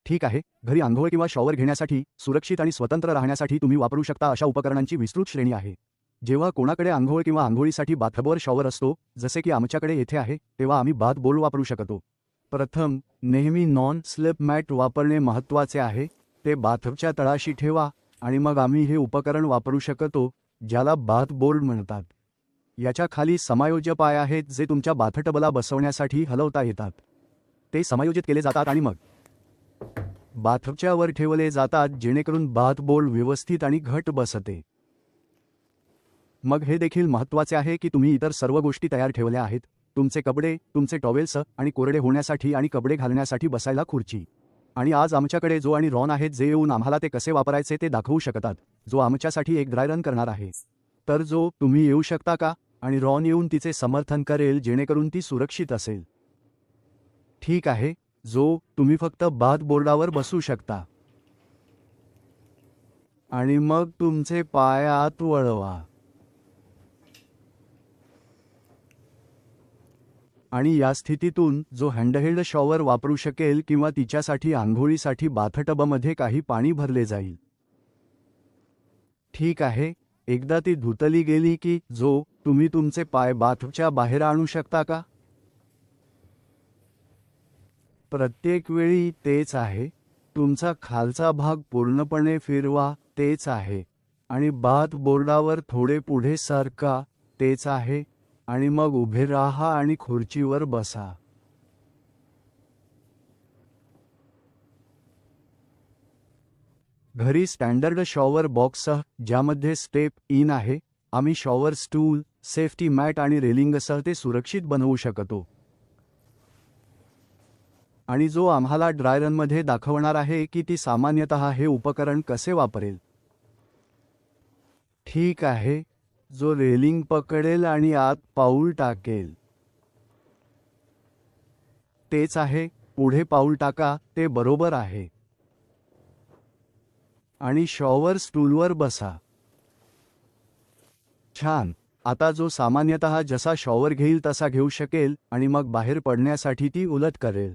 ठीक आहे, घरी अंघोळ किंवा शॉवर घेण्यासाठी सुरक्षित आणि स्वतंत्र राहण्यासाठी तुम्ही वापरू शकता अशा उपकरणांची विस्तृत श्रेणी आहे. जेव्हा कोणाकडे अंघोळ किंवा अंघोळीसाठी बाथटबवर शॉवर असतो, जसे की आमच्याकडे येथे आहे, तेव्हा आम्ही बाथ बोल वापरू शकतो. प्रथम, नेहमी नॉन स्लिप मॅट वापरणे महत्त्वाचे आहे. ते बाथटबच्या तळाशी ठेवा आणि मग आम्ही हे उपकरण वापरू शकतो, ज्याला बाथ बोर्ड म्हणतात. याच्या खाली समायोज्य पाय आहेत जे तुमच्या बाथटबला बसवण्यासाठी हलवता येतात. ते समायोजित केले जातात आणि मग बाथटबच्या वर ठेवले जातात जेणेकरून बाथ बोर्ड व्यवस्थित आणि घट्ट बसते. मग हे देखील महत्त्वाचे आहे की तुम्ही इतर सर्व गोष्टी तयार ठेवल्या आहेत. तुमचे कपडे, तुमचे टॉवेल्स आणि कोरडे होण्यासाठी आणि कपडे घालण्यासाठी बसायला खुर्ची. आणि आज आमच्याकडे जो आणि रॉन आहेत जे येऊन आम्हाला ते कसे वापरायचे ते दाखवू शकतात, जो आमच्यासाठी एक ड्राय रन करणार आहे. तर जो तुम्ही येऊ शकता का आणि रॉन येऊन तिचे समर्थन करेल जेणेकरून ती सुरक्षित असेल. ठीक आहे, जो तुम्ही फक्त बाथ बोर्डावर बसू शकता आणि मग तुमचे पाय आत वळवा आणि या स्थितीतून जो हँडहेल्ड शॉवर वापरू शकेल किंवा तिच्यासाठी आंघोळीसाठी बाथटबमध्ये काही पाणी भरले जाईल. ठीक आहे, एकदा ती धुतली गेली की जो तुम्ही तुमचे पाय बाथच्या बाहेर आणू शकता का? प्रत्येक वेळी तेच आहे. तुमचा खालचा भाग पूर्णपणे फिरवा, तेच आहे. आणि बाथ बोर्डावर थोडे पुढे सरका, तेच आहे. आणि मग उभे राहा आणि खुर्चीवर बसा. घरी स्टँडर्ड शॉवर बॉक्ससह, ज्यामध्ये स्टेप इन आहे, आम्ही शॉवर स्टूल, सेफ्टी मॅट आणि रेलिंगसह ते सुरक्षित बनवू शकतो. आणि जो आम्हाला ड्रायरनमध्ये दाखवणार आहे की ती सामान्यतः हे उपकरण कसे वापरेल. ठीक आहे, जो रेलिंग पकडेल आणि आत पाऊल टाकेल. तेच आहे, पुढे पाऊल टाका, ते बरोबर आहे. आणि शॉवर स्टूलवर बसा. छान. आता जो सामान्यतः जसा शॉवर घेईल तसा घेऊ शकेल आणि मग बाहेर पडण्यासाठी ती उलट करेल.